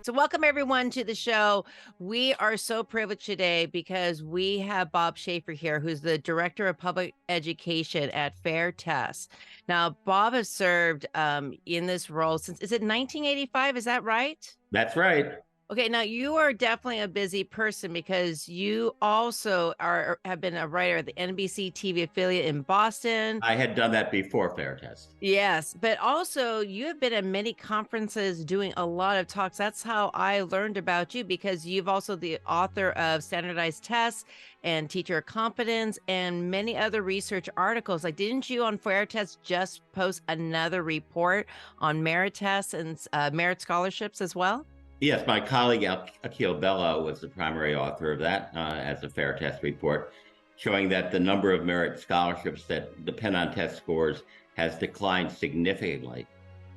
So, welcome everyone to the show. We are so privileged today because we have Bob Schaeffer here, who's the Director of Public Education at Fair Test. Now, Bob has served in this role since, is it 1985? Is that right? That's right. Okay, now you are definitely a busy person because you also have been a writer at the NBC TV affiliate in Boston. I had done that before Fair Test. Yes, but also you have been at many conferences doing a lot of talks. That's how I learned about you because you've also the author of Standardized Tests and Teacher Competence and many other research articles. Like, didn't you on Fair Test just post another report on merit tests and merit scholarships as well? Yes, my colleague Akil Bello was the primary author of that as a Fair Test report, showing that the number of merit scholarships that depend on test scores has declined significantly.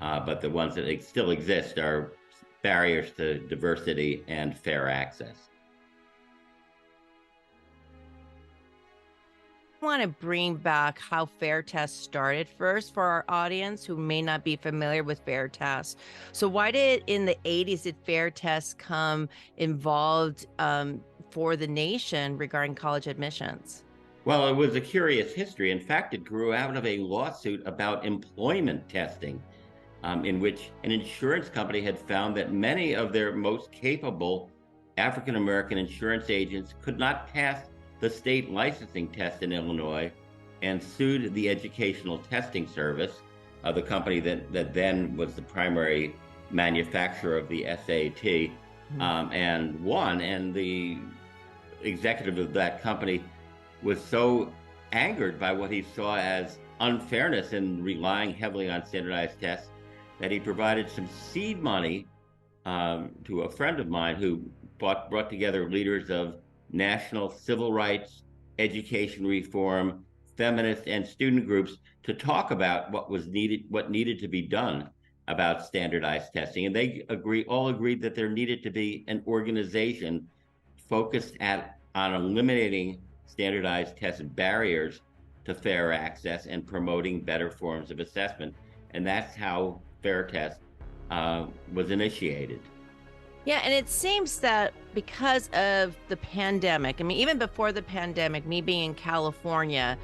But the ones that still exist are barriers to diversity and fair access. I want to bring back how Fair Test started first for our audience who may not be familiar with Fair Test. So, why did in the 80s did Fair Test come involved for the nation regarding college admissions? Well, it was a curious history. In fact, it grew out of a lawsuit about employment testing, in which an insurance company had found that many of their most capable African American insurance agents could not pass the state licensing test in Illinois and sued the Educational Testing Service, the company that then was the primary manufacturer of the SAT, and won. And the executive of that company was so angered by what he saw as unfairness in relying heavily on standardized tests that he provided some seed money to a friend of mine who brought together leaders of national civil rights, education reform, feminist, and student groups to talk about what needed to be done about standardized testing. And they all agreed that there needed to be an organization focused on eliminating standardized test barriers to fair access and promoting better forms of assessment. And that's how Fair Test was initiated. Yeah, and it seems that because of the pandemic, I mean, even before the pandemic, me being in California,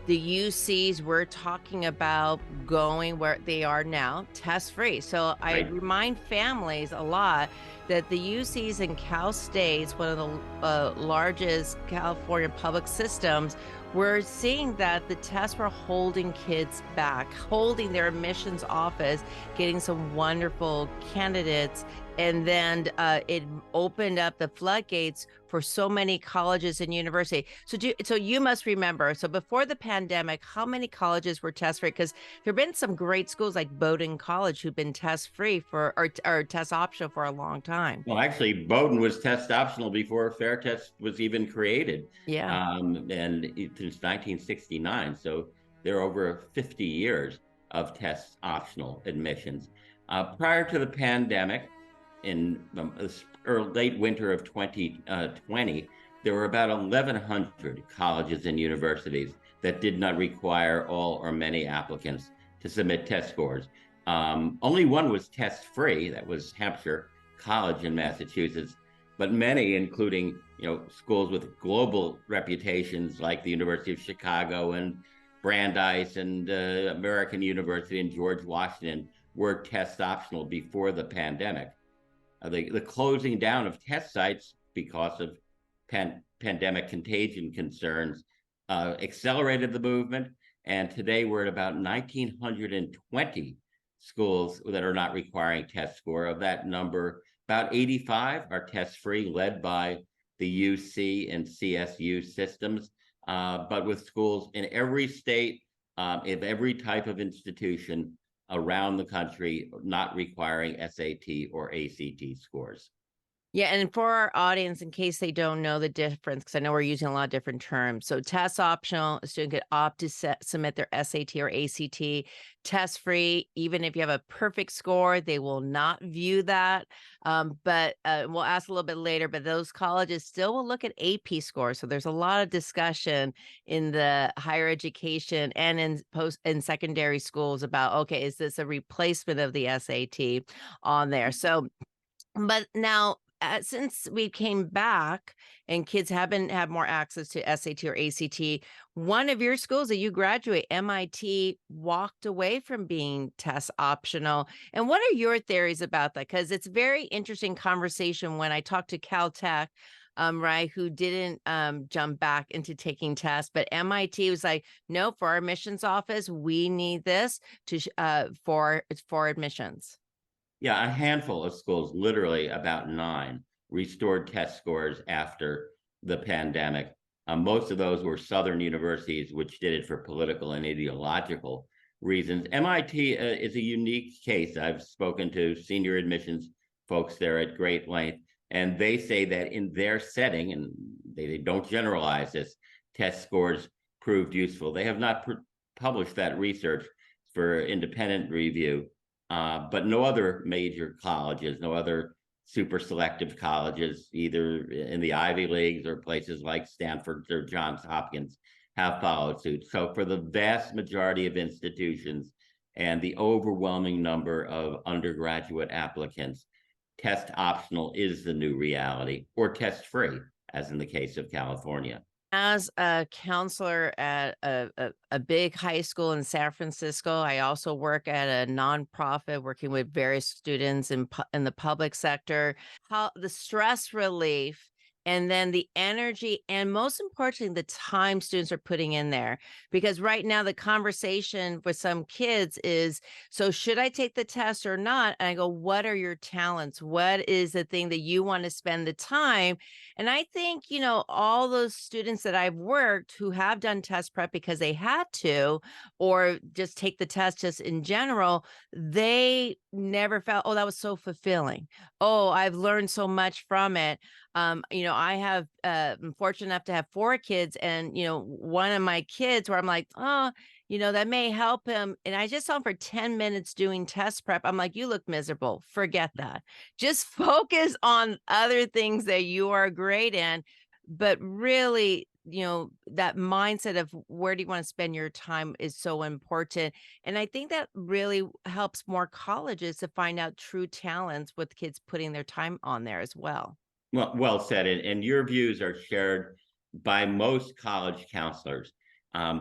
the UCs were talking about going where they are now, test free. So I Right. remind families a lot that the UCs in Cal States, one of the largest California public systems, we're seeing that the tests were holding kids back, holding their admissions office, getting some wonderful candidates. And then it opened up the floodgates for so many colleges and universities. So you must remember, so before the pandemic, how many colleges were test free? Because there have been some great schools like Bowdoin College who've been test free or test optional for a long time. Well, actually, Bowdoin was test optional before Fair Test was even created, Yeah. since 1969. So there are over 50 years of test optional admissions. Prior to the pandemic, in the late winter of 2020, there were about 1,100 colleges and universities that did not require all or many applicants to submit test scores. Only one was test free, that was Hampshire College in Massachusetts, but many, including schools with global reputations like the University of Chicago and Brandeis and American University and George Washington, were test optional before the pandemic. The closing down of test sites because of pandemic contagion concerns accelerated the movement. And today we're at about 1,920 schools that are not requiring test score. Of that number, about 85 are test free, led by the UC and CSU systems, but with schools in every state, of every type of institution around the country not requiring SAT or ACT scores. Yeah, and for our audience, in case they don't know the difference, because I know we're using a lot of different terms. So, test optional, a student could opt to submit their SAT or ACT. Test free, even if you have a perfect score, they will not view that. But we'll ask a little bit later. But those colleges still will look at AP scores. So, there's a lot of discussion in the higher education and in post and secondary schools about, okay, is this a replacement of the SAT on there? So But now, since we came back and kids haven't had more access to SAT or ACT, one of your schools that you graduate, MIT, walked away from being test optional. And what are your theories about that? Because it's very interesting conversation when I talked to Caltech, right, who didn't jump back into taking tests, but MIT was like, no, for our admissions office, we need this to for admissions. Yeah, a handful of schools, literally about nine, restored test scores after the pandemic. Most of those were Southern universities, which did it for political and ideological reasons. MIT is a unique case. I've spoken to senior admissions folks there at great length, and they say that in their setting, and they don't generalize this, test scores proved useful. They have not published that research for independent review, but no other major colleges, no other super selective colleges, either in the Ivy Leagues or places like Stanford or Johns Hopkins, have followed suit. So for the vast majority of institutions and the overwhelming number of undergraduate applicants, test optional is the new reality, or test free, as in the case of California. As a counselor at a big high school in San Francisco, I also work at a nonprofit working with various students in the public sector. How the stress relief and then the energy and most importantly, the time students are putting in there. Because right now the conversation with some kids is, so should I take the test or not? And I go, what are your talents? What is the thing that you want to spend the time? And I think, all those students that I've worked who have done test prep because they had to, or just take the test just in general, they never felt, oh, that was so fulfilling. Oh, I've learned so much from it. I'm fortunate enough to have four kids, and one of my kids where I'm like, oh, that may help him. And I just saw him for 10 minutes doing test prep. I'm like, you look miserable. Forget that. Just focus on other things that you are great in. But really, that mindset of where do you want to spend your time is so important. And I think that really helps more colleges to find out true talents with kids putting their time on there as well. Well said. And your views are shared by most college counselors.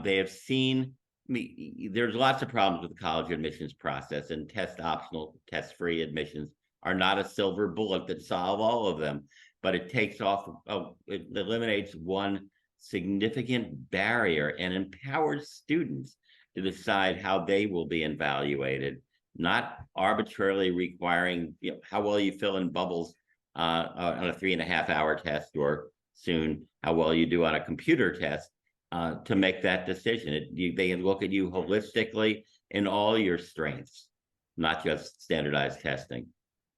They have seen me. There's lots of problems with the college admissions process, and test optional, test free admissions are not a silver bullet that solve all of them. But it it eliminates one significant barrier and empowers students to decide how they will be evaluated, not arbitrarily requiring how well you fill in bubbles on a 3.5 hour test, or soon how well you do on a computer test, to make that decision. They look at you holistically in all your strengths, not just standardized testing.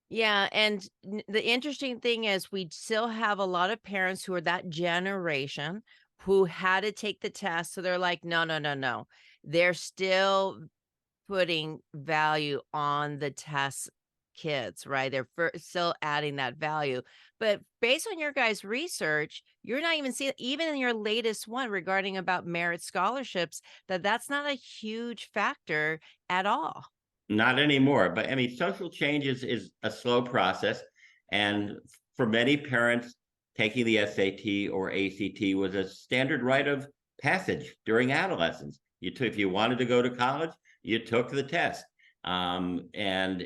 Yeah, and the interesting thing is we still have a lot of parents who are that generation who had to take the test, so they're like, "No, no, no, no." They're still putting value on the test kids, right? They're still adding that value. But based on your guys' research, you're not even seeing, even in your latest one regarding about merit scholarships, that that's not a huge factor at all. Not anymore. But I mean, social change is a slow process. And for many parents, taking the SAT or ACT was a standard rite of passage during adolescence. If you wanted to go to college, you took the test. And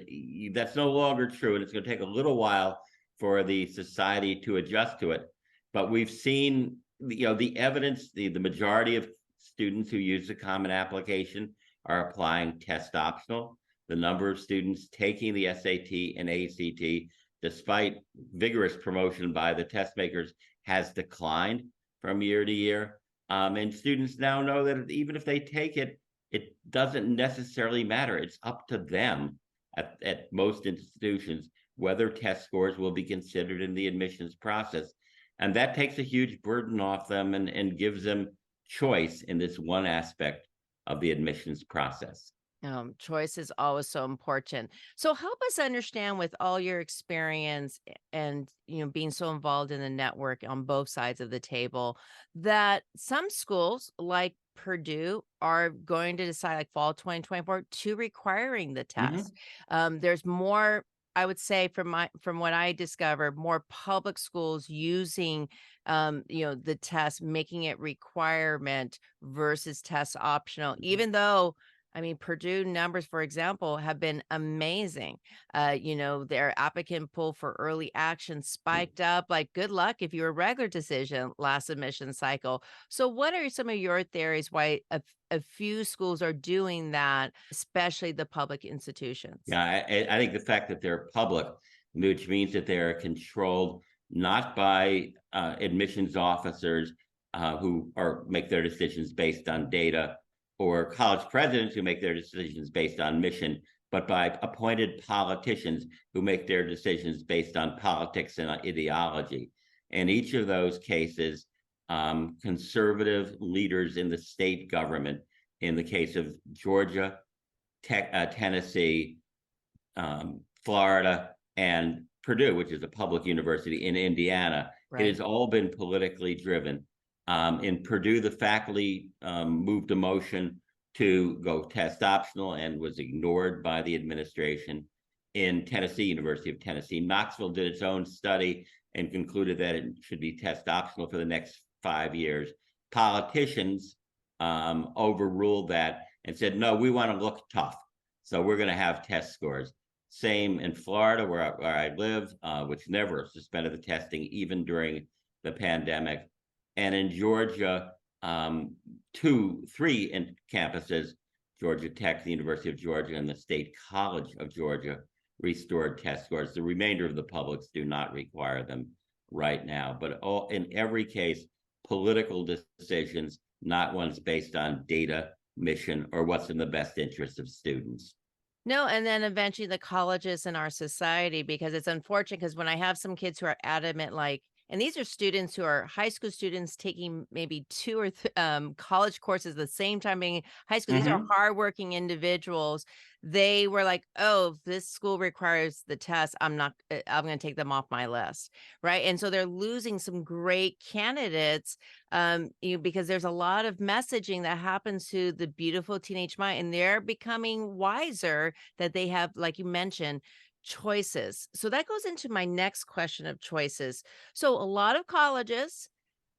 that's no longer true. And it's going to take a little while for the society to adjust to it. But we've seen, the evidence, the majority of students who use the common application are applying test optional. The number of students taking the SAT and ACT, despite vigorous promotion by the test makers, has declined from year to year. And students now know that even if they take it, it doesn't necessarily matter. It's up to them at most institutions whether test scores will be considered in the admissions process. And that takes a huge burden off them and gives them choice in this one aspect of the admissions process. Choice is always so important. So help us understand with all your experience and being so involved in the network on both sides of the table that some schools like Purdue are going to decide like fall 2024 to requiring the test. Mm-hmm. There's more I would say from what I discovered, more public schools using, the test, making it requirement versus test optional, even though, I mean, Purdue numbers, for example, have been amazing. Their applicant pool for early action spiked up. Like, good luck if you're a regular decision last admission cycle. So, what are some of your theories why a few schools are doing that, especially the public institutions? Yeah, I think the fact that they're public, which means that they're controlled not by admissions officers who make their decisions based on data, or college presidents who make their decisions based on mission, but by appointed politicians who make their decisions based on politics and ideology. In each of those cases, conservative leaders in the state government, in the case of Georgia, Tennessee, Florida, and Purdue, which is a public university in Indiana. It has all been politically driven. In Purdue, the faculty moved a motion to go test optional and was ignored by the administration. In Tennessee, University of Tennessee, Knoxville did its own study and concluded that it should be test optional for the next 5 years. Politicians overruled that and said, no, we want to look tough, so we're going to have test scores. Same in Florida, where I live, which never suspended the testing, even during the pandemic. And in Georgia, 3 campuses, Georgia Tech, the University of Georgia, and the State College of Georgia, restored test scores. The remainder of the publics do not require them right now. But in every case, political decisions, not ones based on data, mission, or what's in the best interest of students. No, and then eventually the colleges in our society, because it's unfortunate, because when I have some kids who are adamant, like, and these are students who are high school students taking maybe college courses at the same time being high school. These are hardworking individuals. They were like, "Oh, if this school requires the test, I'm not. I'm going to take them off my list." Right, and so they're losing some great candidates, because there's a lot of messaging that happens to the beautiful teenage mind, and they're becoming wiser that they have, like you mentioned, choices. So that goes into my next question of choices. So a lot of colleges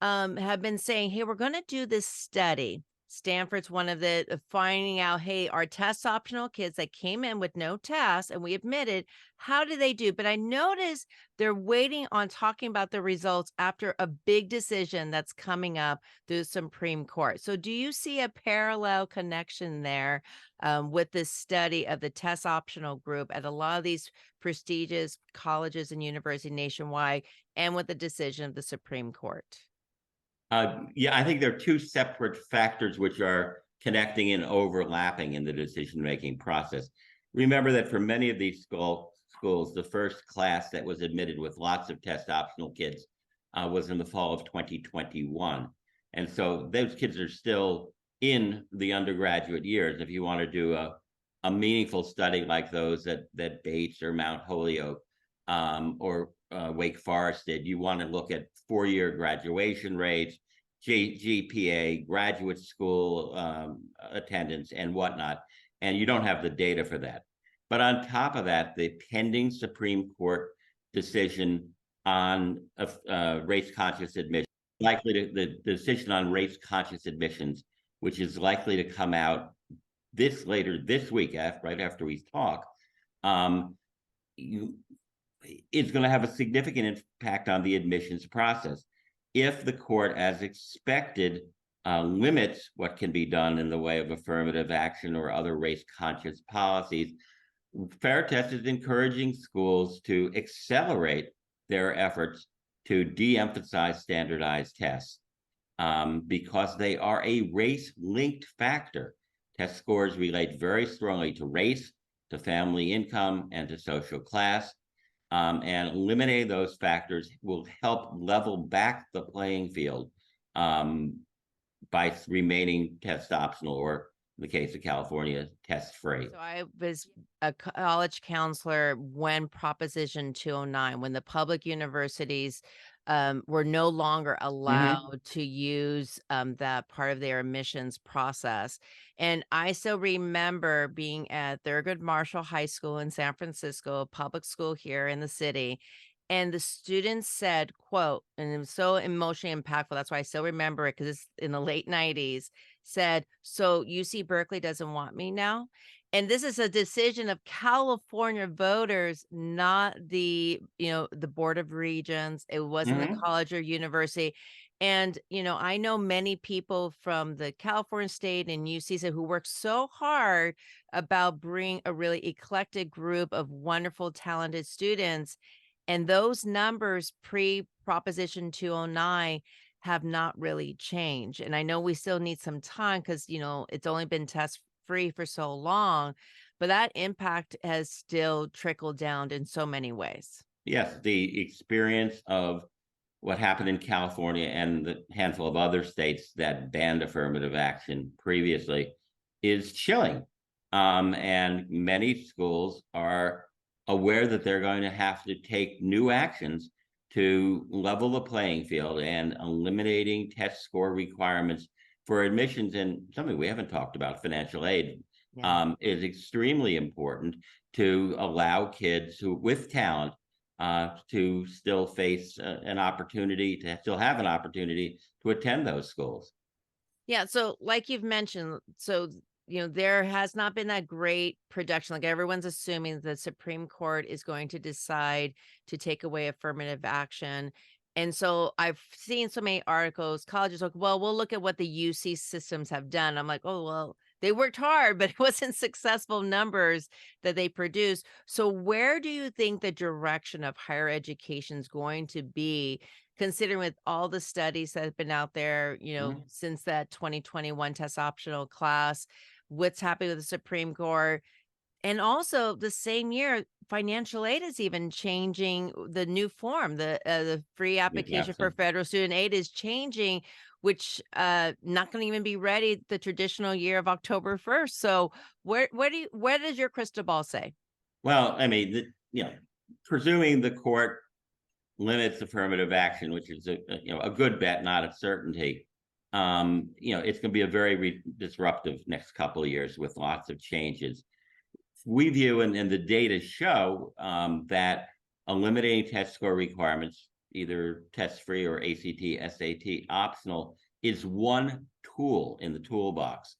have been saying, hey, we're going to do this study. Stanford's one of the finding out, hey, our test optional kids that came in with no test, and we admitted, how do they do? But I noticed they're waiting on talking about the results after a big decision that's coming up through the Supreme Court. So do you see a parallel connection there with this study of the test optional group at a lot of these prestigious colleges and universities nationwide, and with the decision of the Supreme Court? Yeah, I think there are 2 separate factors which are connecting and overlapping in the decision-making process. Remember that for many of these schools, the first class that was admitted with lots of test optional kids was in the fall of 2021. And so those kids are still in the undergraduate years. If you want to do a meaningful study like those that Bates or Mount Holyoke or Wake Forest did, you want to look at 4-year graduation rates, GPA, graduate school attendance, and whatnot. And you don't have the data for that. But on top of that, the pending Supreme Court decision on race-conscious admissions, the decision on race-conscious admissions, which is likely to come out later this week, right after we talk, is going to have a significant impact on the admissions process. If the court, as expected, limits what can be done in the way of affirmative action or other race-conscious policies, Fair Test is encouraging schools to accelerate their efforts to de-emphasize standardized tests because they are a race-linked factor. Test scores relate very strongly to race, to family income, and to social class. And eliminating those factors will help level back the playing field by remaining test optional, or the case of California, test free. So I was a college counselor when Proposition 209, when the public universities were no longer allowed to use that part of their admissions process. And I still remember being at Thurgood Marshall High School in San Francisco, a public school here in the city. And the students said, quote, and it was so emotionally impactful. That's why I still remember it, because it's in the late 90s, said, "So UC Berkeley doesn't want me now?" And this is a decision of California voters, not the Board of Regents. It wasn't the Hmm. college or university. And, I know many people from the California state and UC who work so hard about bringing a really eclectic group of wonderful, talented students. And those numbers pre Proposition 209 have not really changed. And I know we still need some time because, it's only been test free for so long, but that impact has still trickled down in so many ways. Yes, the experience of what happened in California and the handful of other states that banned affirmative action previously is chilling. And many schools are aware that they're going to have to take new actions to level the playing field, and eliminating test score requirements for admissions in something we haven't talked about, financial aid, Yeah. is extremely important to allow kids who with talent to still face an opportunity, to still have an opportunity to attend those schools. Yeah, so like you've mentioned, there has not been that great production. Like everyone's assuming the Supreme Court is going to decide to take away affirmative action. And so I've seen so many articles, colleges like, well, we'll look at what the UC systems have done. I'm like, oh, well, they worked hard, but it wasn't successful numbers that they produced. So where do you think the direction of higher education is going to be, considering with all the studies that have been out there, Mhm. since that 2021 test optional class, what's happening with the Supreme Court? And also the same year, financial aid is even changing the new form. The free application for Absolutely. federal student aid is changing, which not going to even be ready the traditional year of October 1st. So where does your crystal ball say? Well, I mean, presuming the court limits affirmative action, which is a good bet, not a certainty. It's going to be a very disruptive next couple of years with lots of changes. We view, and the data show, that eliminating test score requirements, either test free or ACT, SAT optional, is one tool in the toolbox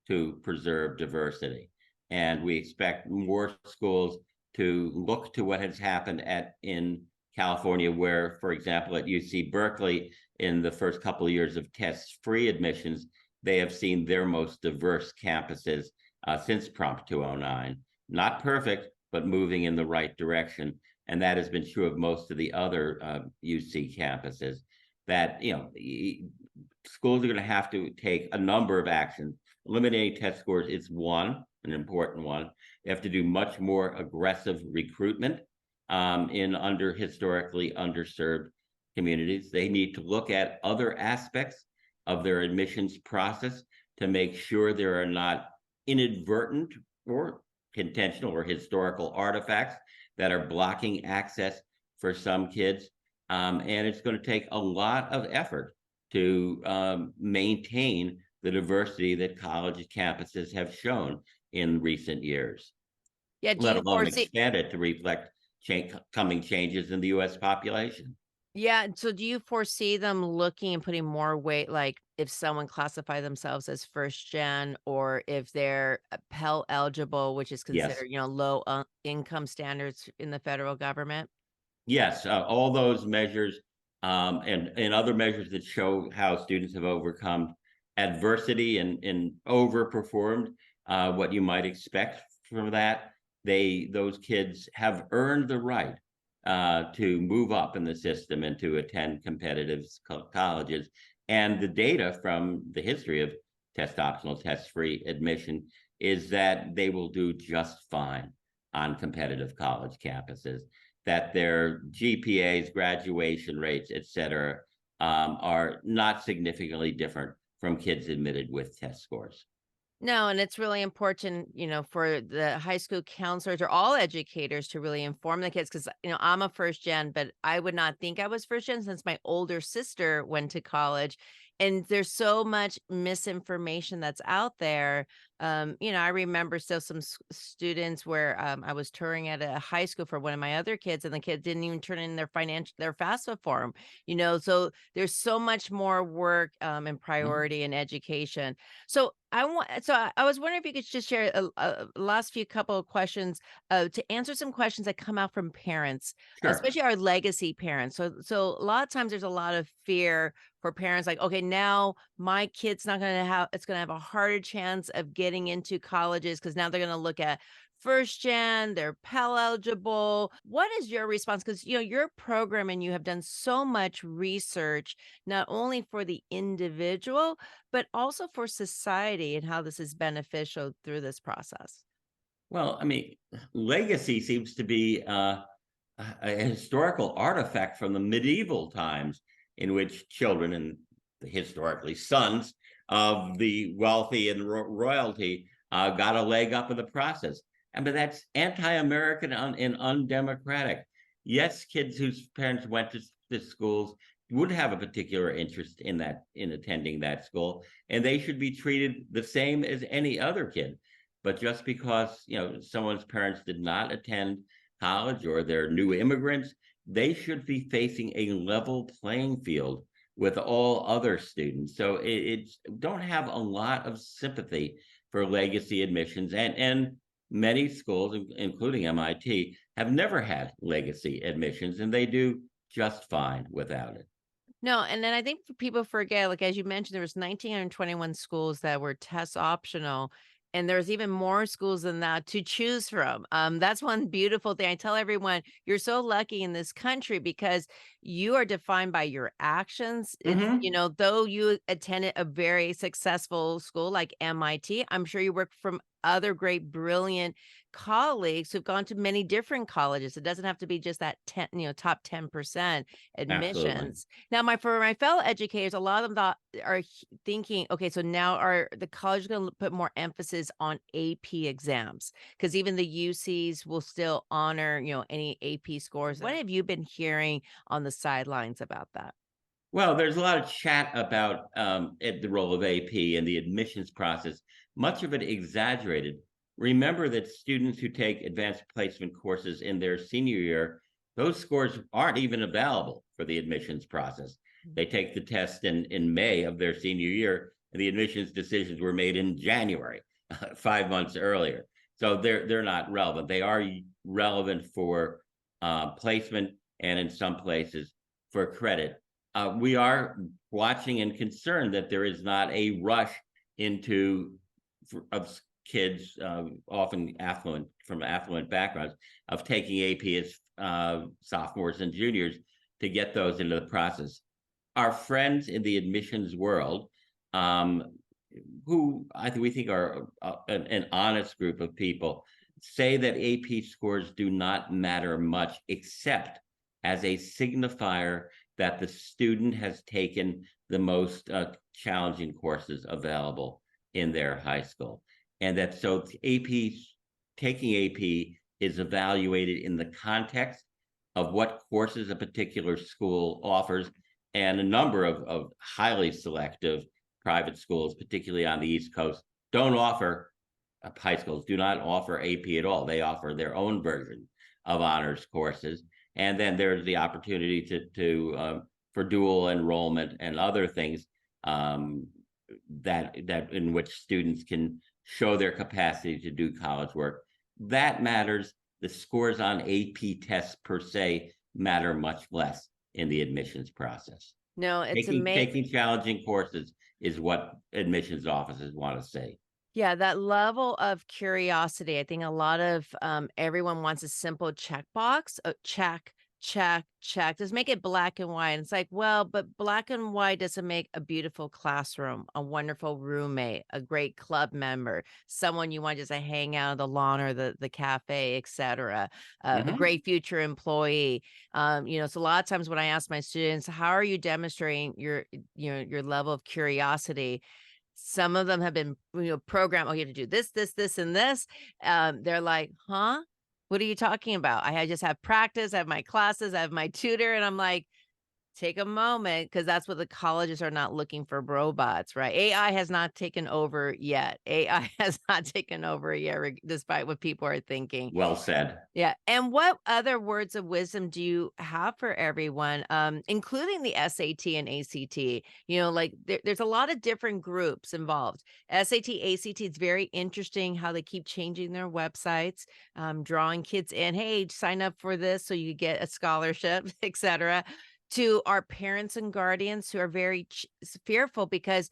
to preserve diversity. And we expect more schools to look to what has happened in California, where, for example, at UC Berkeley, in the first couple of years of test-free admissions, they have seen their most diverse campuses since Prompt 209. Not perfect, but moving in the right direction. And that has been true of most of the other UC campuses. That schools are going to have to take a number of actions. Eliminating test scores is one, an important one. They have to do much more aggressive recruitment in historically underserved communities. They need to look at other aspects of their admissions process to make sure there are not inadvertent or intentional or historical artifacts that are blocking access for some kids. And it's going to take a lot of effort to maintain the diversity that college campuses have shown in recent years, Yeah, do let you alone foresee? expand it to reflect coming changes in the U.S. population. Yeah, so do you foresee them looking and putting more weight, like if someone classify themselves as first gen, or if they're Pell eligible, which is Yes. considered, low income standards in the federal government? Yes, all those measures, and other measures that show how students have overcome adversity and overperformed what you might expect from that. Those kids have earned the right to move up in the system and to attend competitive colleges. And the data from the history of test optional, test free admission is that they will do just fine on competitive college campuses, that their GPAs, graduation rates, et cetera, are not significantly different from kids admitted with test scores. No, and it's really important, for the high school counselors or all educators to really inform the kids because, I'm a first gen, but I would not think I was first gen since my older sister went to college. And there's so much misinformation that's out there. I remember still some students where I was touring at a high school for one of my other kids, and the kid didn't even turn in their FAFSA form. So there's so much more work and Mhm. priority in education. So I was wondering if you could just share a last few couple of questions to answer some questions that come out from parents, Sure. especially our legacy parents. So a lot of times there's a lot of fear for parents, like, okay, now my kid's not going to have it's going to have a harder chance of getting into colleges because now they're going to look at first gen, they're Pell eligible. What is your response? Because your program and you have done so much research, not only for the individual but also for society and how this is beneficial through this process. Well, I mean, legacy seems to be a historical artifact from the medieval times in which children and historically sons of the wealthy and royalty got a leg up in the process. I mean, that's anti-American and undemocratic. Yes, kids whose parents went to schools would have a particular interest in attending that school, and they should be treated the same as any other kid. But just because someone's parents did not attend college or they're new immigrants, they should be facing a level playing field with all other students. So it's don't have a lot of sympathy for legacy admissions, and many schools, including MIT, have never had legacy admissions, and they do just fine without it. No, and then I think people forget, like, as you mentioned, there was 1,921 schools that were test optional, and there's even more schools than that to choose from. That's one beautiful thing. I tell everyone, you're so lucky in this country because you are defined by your actions. Though you attended a very successful school like MIT, I'm sure you work from other great, brilliant colleagues who've gone to many different colleges. It doesn't have to be just that 10, top 10% Absolutely. admissions. Now, my fellow educators, a lot of them thinking, okay, so now are the college going to put more emphasis on AP exams? Because even the UCs will still honor, any AP scores. What have you been hearing on the sidelines about that? Well, there's a lot of chat about the role of AP in the admissions process, much of it exaggerated. Remember that students who take advanced placement courses in their senior year, those scores aren't even available for the admissions process. They take the test in May of their senior year, and the admissions decisions were made in January, 5 months earlier. So they're not relevant. They are relevant for placement and in some places for credit. We are watching and concerned that there is not a rush into of kids, often affluent from affluent backgrounds, of taking AP as sophomores and juniors to get those into the process. Our friends in the admissions world, um, who we think are an honest group of people, say that AP scores do not matter much, except as a signifier that the student has taken the most challenging courses available in their high school. And that so taking AP is evaluated in the context of what courses a particular school offers. And a number of highly selective private schools, particularly on the East Coast, don't offer, high schools do not offer AP at all. They offer their own version of honors courses. And then there's the opportunity to for dual enrollment and other things, that in which students can show their capacity to do college work. That matters. The scores on AP tests per se matter much less in the admissions process. No, it's amazing. Taking challenging courses is what admissions offices want to say. Yeah, that level of curiosity. I think a lot of everyone wants a simple checkbox. Check, check, check. Just make it black and white. And it's like, well, but black and white doesn't make a beautiful classroom, a wonderful roommate, a great club member, someone you want just to hang out on the lawn or the cafe, etc. A Mm-hmm. great future employee. So a lot of times when I ask my students, how are you demonstrating your level of curiosity? Some of them have been, programmed, "Oh, you have to do this, this, this, and this." They're like, "Huh? What are you talking about? I just have practice, I have my classes, I have my tutor," and I'm like, take a moment, because that's what the colleges are not looking for robots, right? AI has not taken over yet. AI has not taken over yet, despite what people are thinking. Well said. Yeah, and what other words of wisdom do you have for everyone, including the SAT and ACT? Like, there's a lot of different groups involved. SAT, ACT, it's very interesting how they keep changing their websites, drawing kids in, "Hey, sign up for this so you get a scholarship," etc. To our parents and guardians who are very fearful because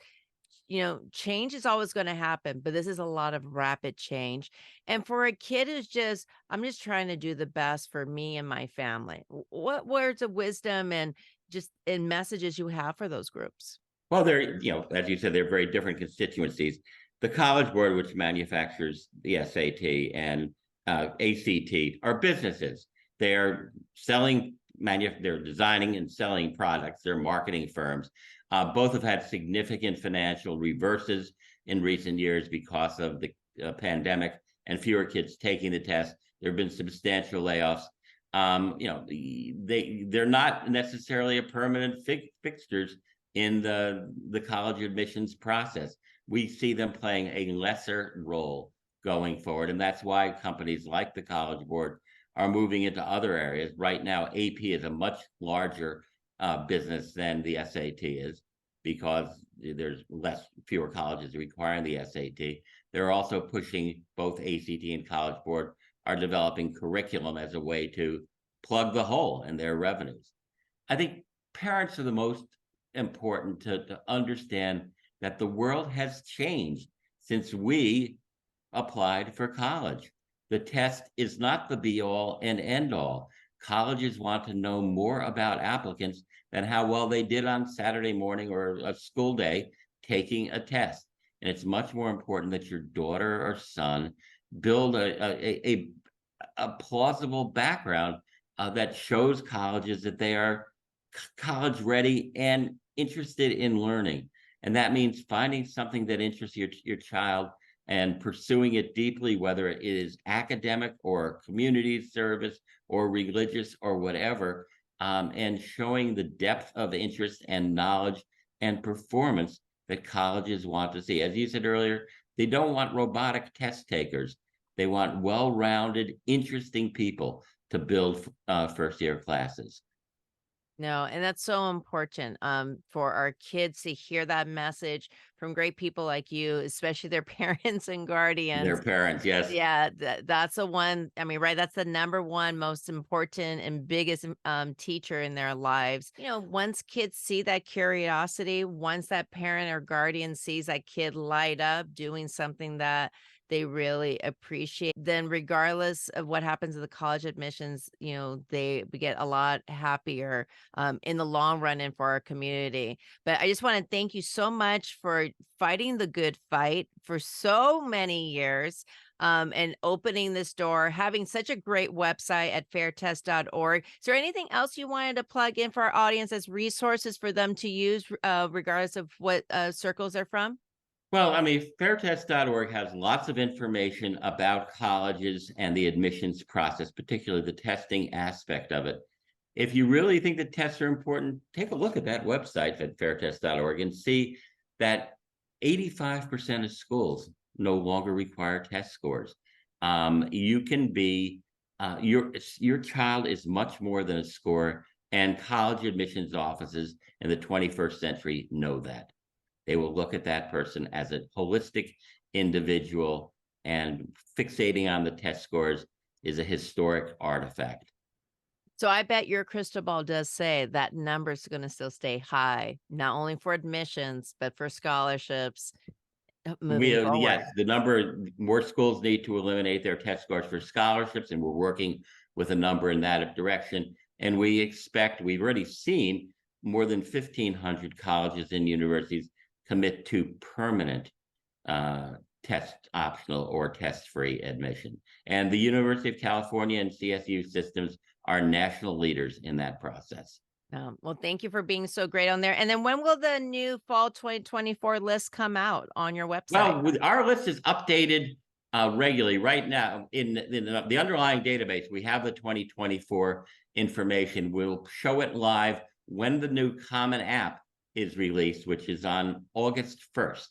change is always going to happen, but this is a lot of rapid change. And for a kid who's I'm just trying to do the best for me and my family. What words of wisdom and just in messages you have for those groups? Well, they're, as you said, they're very different constituencies. The College Board, which manufactures the SAT and ACT, are businesses. They're they're designing and selling products. They're marketing firms. Both have had significant financial reverses in recent years because of the pandemic and fewer kids taking the test. There have been substantial layoffs. They're not necessarily a permanent fixtures in the college admissions process. We see them playing a lesser role going forward, and that's why companies like the College Board are moving into other areas. Right now, AP is a much larger business than the SAT is because there's fewer colleges requiring the SAT. They're also pushing both ACT and College Board are developing curriculum as a way to plug the hole in their revenues. I think parents are the most important to understand that the world has changed since we applied for college. The test is not the be all and end all. Colleges want to know more about applicants than how well they did on Saturday morning or a school day taking a test. And it's much more important that your daughter or son build a plausible background that shows colleges that they are college ready and interested in learning. And that means finding something that interests your child and pursuing it deeply, whether it is academic or community service or religious or whatever, and showing the depth of interest and knowledge and performance that colleges want to see. As you said earlier, they don't want robotic test takers. They want well-rounded, interesting people to build first-year classes. No, and that's so important, for our kids to hear that message from great people like you, especially their parents and Their guardians. parents, yes. Yeah, that's the one. I mean, right, that's the number one most important and biggest, teacher in their lives. Once kids see that curiosity, once that parent or guardian sees that kid light up doing something that they really appreciate, then regardless of what happens to the college admissions, we get a lot happier, in the long run and for our community. But I just want to thank you so much for fighting the good fight for so many years, and opening this door, having such a great website at fairtest.org. Is there anything else you wanted to plug in for our audience as resources for them to use, regardless of what circles they're from? Well, I mean, fairtest.org has lots of information about colleges and the admissions process, particularly the testing aspect of it. If you really think that tests are important, take a look at that website at fairtest.org and see that 85% of schools no longer require test scores. You can be your child is much more than a score, and college admissions offices in the 21st century know that. They will look at that person as a holistic individual, and fixating on the test scores is a historic artifact. So I bet your crystal ball does say that number's going to still stay high, not only for admissions, but for scholarships, moving forward. Yes, the more schools need to eliminate their test scores for scholarships, and we're working with a number in that direction. And we've already seen more than 1,500 colleges and universities commit to permanent test optional or test-free admission. And the University of California and CSU systems are national leaders in that process. Well, thank you for being so great on there. And then when will the new fall 2024 list come out on your website? Well, our list is updated regularly. Right now, in the underlying database, we have the 2024 information. We'll show it live when the new Common App is released, which is on August 1st.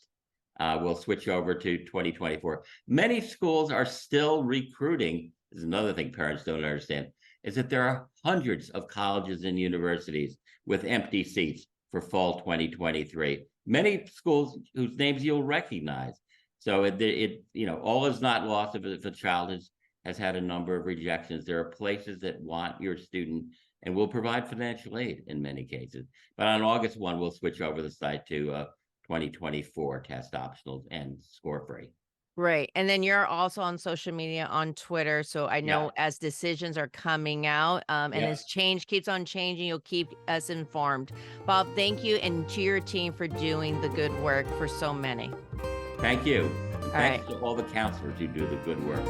We'll switch over to 2024. Many schools are still recruiting. This is another thing parents don't understand, is that there are hundreds of colleges and universities with empty seats for fall 2023. Many schools whose names you'll recognize. So all is not lost if a child has had a number of rejections. There are places that want your student and will provide financial aid in many cases. But on August 1, we'll switch over the site to 2024 test optionals and score free. Right. And then you're also on social media, on Twitter. So I know as decisions are coming out and as change keeps on changing, you'll keep us informed. Bob, thank you. And to your team for doing the good work for so many. Thank you. And thanks to all the counselors who do the good work.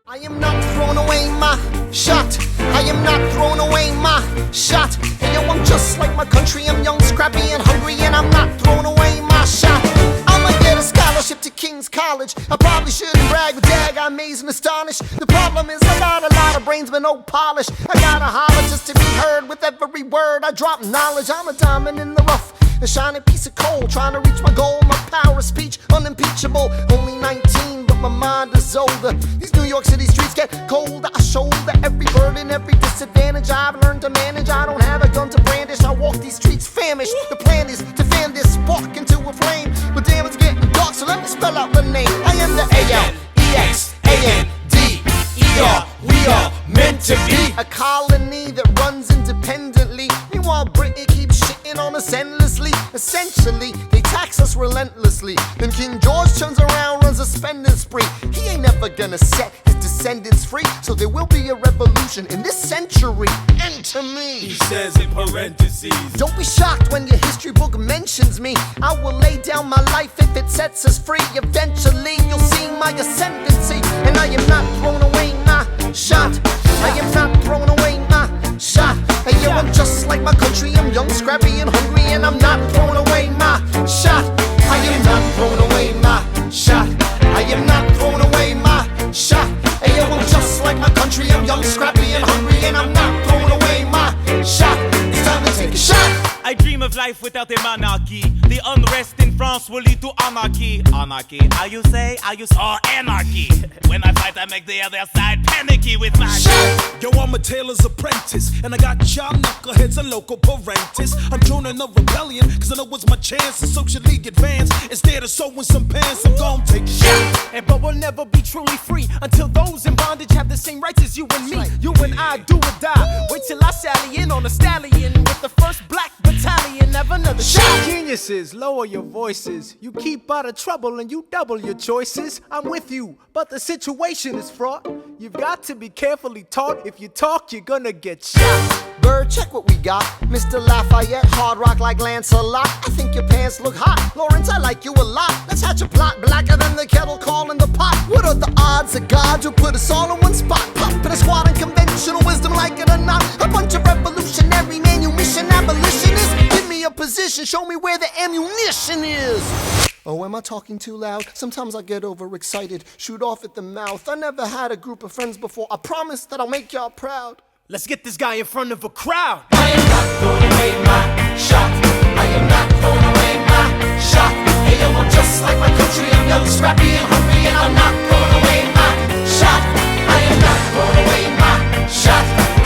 I am not throwing away my shot. I am not throwing away my shot. Hey, yo, I'm just like my country. I'm young, scrappy, and hungry, and I'm not throwing away my shot. I'ma get a scholarship to King's College. I probably shouldn't brag, but dag, I'm amazed and astonished. The problem is I got a lot of brains but no polish. I gotta holler just to be heard with every word. I drop knowledge. I'm a diamond in the rough, a shining piece of coal, trying to reach my goal. My power of speech unimpeachable. Only 19, but my mind is older. These New York City streets get colder. I shoulder every burden, every disadvantage I've learned to manage. I don't have a gun to brandish. I walk these streets famished. The plan is to fan this spark into a flame. But damn, it's getting dark, so let me spell out the name. I am the ALEXANDER. We are meant to be a colony that runs independently. Meanwhile, Britain keeps shitting on us endlessly. Essentially, they tax us relentlessly. Then King George turns around, runs a spending spree. He ain't never gonna set his descendants free. So there will be a revolution in this century. Enter me, he says in parentheses. Don't be shocked when your history book mentions me. I will lay down my life if it sets us free. Eventually, you'll see my ascendancy. And I am not thrown away my shot. I am not throwing away my shot. Hey, yo, I'm just like my country. I'm young, scrappy, and hungry, and I'm not throwing away my shot. I am not throwing away my shot. I am not throwing away my shot. Hey, yo, I'm just like my country. I'm young, scrappy, and hungry, and I'm not throwing away my shot. It's time to take a shot. I dream of life without a monarchy. The unrest in France will lead to anarchy. Anarchy, how you say? Or anarchy. When I fight, I make the other side panicky with my shot. Yo, I'm a tailor's apprentice, and I got y'all knuckleheads and local parentes. I'm joining a rebellion, cause I know it's my chance to socially advance. Instead of sewing some pants, I'm gon' take a shot. And but we'll never be truly free until those in bondage have the same rights as you and me. You and I do or die. Wait till I sally in on a stallion with the first black battalion. Have another shot. Geniuses, lower your voices. You keep out of trouble and you double your choices. I'm with you, but the situation is fraught. You've got to be carefully taught. If you talk, you're gonna get shot. Bird, check what we got. Mr. Lafayette, hard rock like Lancelot. I think your pants look hot. Lawrence, I like you a lot. Let's hatch a plot blacker than the kettle calling the pot. What are the odds that God will put us all in one spot? Pumping a squad in conventional wisdom, like it or not. A bunch of revolutionary manumission abolitionists. Give me a position, show me where the ammunition is. Oh, am I talking too loud? Sometimes I get overexcited, shoot off at the mouth. I never had a group of friends before. I promise that I'll make y'all proud. Let's get this guy in front of a crowd. I am not throwing away my shot. I am not throwing away my shot. Hey, yo, I'm just like my country. I'm young, scrappy, and hungry, and I'm not throwing away my shot. I am not throwing away my shot.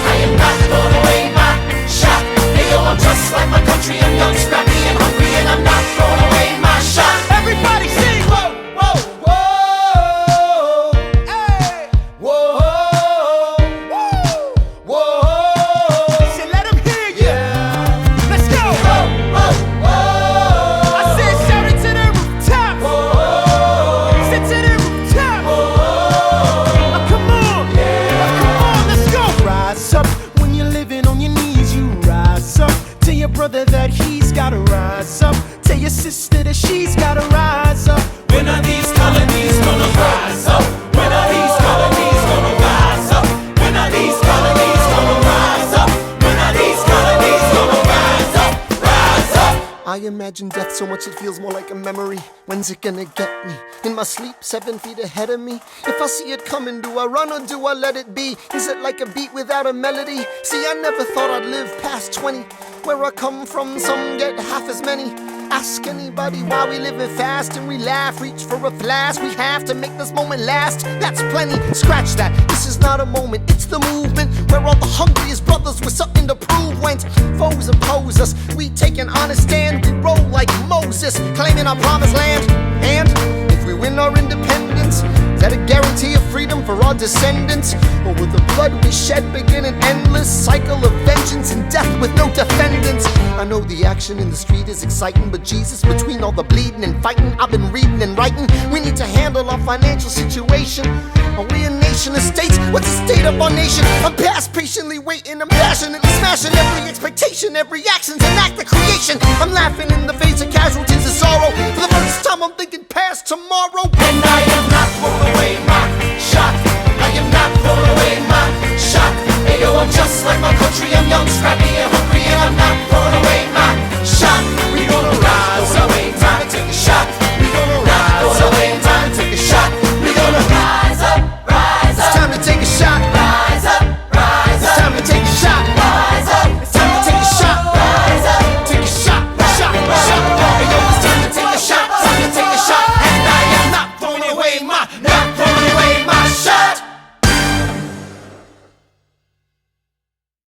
I am not throwing away my shot. Hey, yo, I'm just like my country. I'm young, scrappy, and hungry, and I'm not throwing away my shot. Everybody sing! Whoa, whoa, whoa, hey, whoa, whoa, whoa. Say, let him hear you. Yeah. rise up. Tell your sister that she's gotta rise up. When are these colonies gonna rise up? When are these colonies gonna rise up? When are these colonies gonna rise up? When are these colonies gonna rise up? Rise up! I imagine death so much it feels more like a memory. When's it gonna get me? In my sleep, 7 feet ahead of me. If I see it coming, do I run or do I let it be? Is it like a beat without a melody? See, I never thought I'd live past 20. Where I come from, some get half as many. Ask anybody why we living fast and we laugh, reach for a flash. We have to make this moment last. That's plenty. Scratch that. This is not a moment. It's the movement where all the hungriest brothers with something to prove went. Foes oppose us. We take an honest stand. We roll like Moses, claiming our promised land. And if we win our independence, is that a guarantee of freedom for our descendants? Or will the blood we shed begin an endless cycle of vengeance and death with no defendants? I know the action in the street is exciting, but Jesus, between all the bleeding and fighting I've been reading and writing, we need to handle our financial situation. Are we a nation of states? What's the state of our nation? I'm past patiently waiting, I'm passionately smashing every expectation, every action's an act of creation. I'm laughing in the face of casualties of sorrow. For the first time I'm thinking past tomorrow. And I am not throwing away my shot.